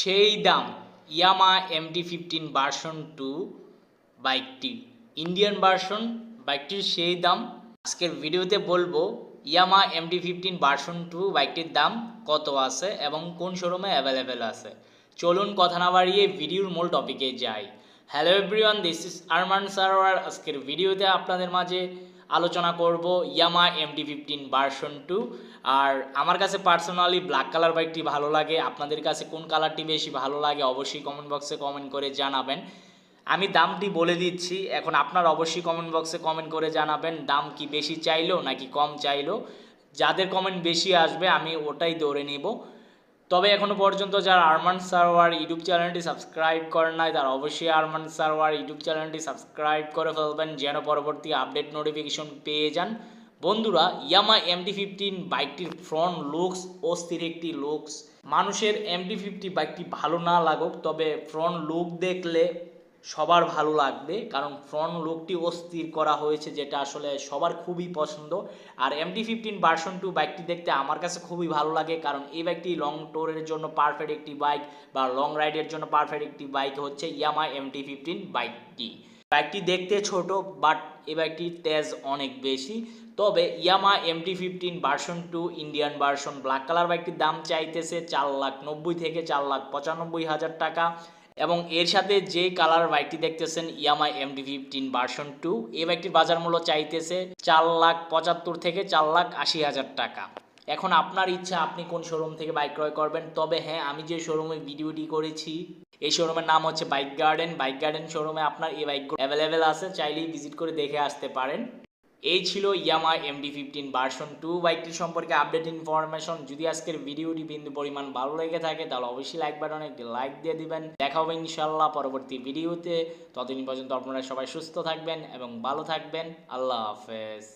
সেই দাম ইয়ামা MT-15 version 2 বাইকটি ইন্ডিয়ান ভার্সন। বাইকটির সেই দাম আজকের ভিডিওতে বলবো। ইয়ামা MT-15 ভার্সন 2 বাইকটির দাম কত আছে এবং কোন শোরুমে অ্যাভেলেবেল আছে। চলুন কথা না বাড়িয়ে ভিডিওর মূল টপিকে যাই। Hello everyone, this is Arman Sarwar. আজকের ভিডিওতে আপনাদের মাঝে আলোচনা করব ইয়ামা MT-15 ভার্সন 2। আর আমার কাছে পার্সোনালি ব্ল্যাক কালার বাইকটি ভালো লাগে। আপনাদের কাছে কোন কালারটি বেশি ভালো লাগে অবশ্যই কমেন্ট বক্সে কমেন্ট করে জানাবেন। আমি দামটি বলে দিচ্ছি, এখন আপনারা অবশ্যই কমেন্ট বক্সে কমেন্ট করে জানাবেন দাম কি বেশি চাইলো নাকি কম চাইলো। যাদের কমেন্ট বেশি আসবে আমি ওটাই ধরে নিব। তবে এখনও পর্যন্ত যারা আরমান সারোয়ার ইউটিউব চ্যানেলটি সাবস্ক্রাইব করেন নাই তারা অবশ্যই আরমান সারোয়ার ইউটিউব চ্যানেলটি সাবস্ক্রাইব করে ফেলবেন যেন পরবর্তী আপডেট নোটিফিকেশন পেয়ে যান। বন্ধুরা, ইয়ামা MT-15 বাইকটির ফ্রন্ট লুকস অস্থির একটি লুকস। মানুষের MT-50 বাইকটি ভালো না লাগুক, তবে ফ্রন্ট লুক দেখলে সবার ভালো লাগবে, কারণ ফ্রন্ট লুকটি অস্থির করা হয়েছে, যেটা আসলে সবার খুবই পছন্দ। আর MT-15 ভার্সন 2 বাইকটি দেখতে আমার কাছে খুবই ভালো লাগে, কারণ এই বাইকটি লং ট্যুরের জন্য পারফেক্ট একটি বাইক বা লং রাইডের জন্য পারফেক্ট একটি বাইক হচ্ছে ইয়ামা MT-15 বাইকটি। বাইকটি দেখতে ছোট, বাট এই বাইকটির তেজ অনেক বেশি। তবে ইয়ামা MT-15 version 2 Indian version black colour বাইকটির দাম চাইতেছে 4,90,000 থেকে 4,95,000 টাকা। এবং এর সাথে যে কালার বাইকটি দেখতেছেন ইয়ামা MT-15 ভার্সন 2, এই বাইকটির বাজার মূল্য চাইতেছে 4,75,000 থেকে 4,80,000 টাকা। এখন আপনার ইচ্ছা আপনি কোন শোরুম থেকে বাইক ক্রয় করবেন। তবে হ্যাঁ, আমি যে শোরুমে ভিডিওটি করেছি এই শোরুমের নাম হচ্ছে বাইক গার্ডেন। বাইক গার্ডেন শোরুমে আপনার এই বাইকগুলো অ্যাভেলেবেল আছে, চাইলেই ভিজিট করে দেখে আসতে পারেন। এই ছিল ইয়ামা MT-15 ভার্সন 2 বাইকটির সম্পর্কে আপডেট ইনফরমেশন। যদি আজকের ভিডিওটি বিন্দু পরিমাণ ভালো লেগে থাকে তাহলে অবশ্যই লাইক বাটনে একটি লাইক দিয়ে দিবেন। দেখা হবে ইনশাল্লাহ পরবর্তী ভিডিওতে। ততদিন পর্যন্ত আপনারা সবাই সুস্থ থাকবেন এবং ভালো থাকবেন। আল্লাহ হাফেজ।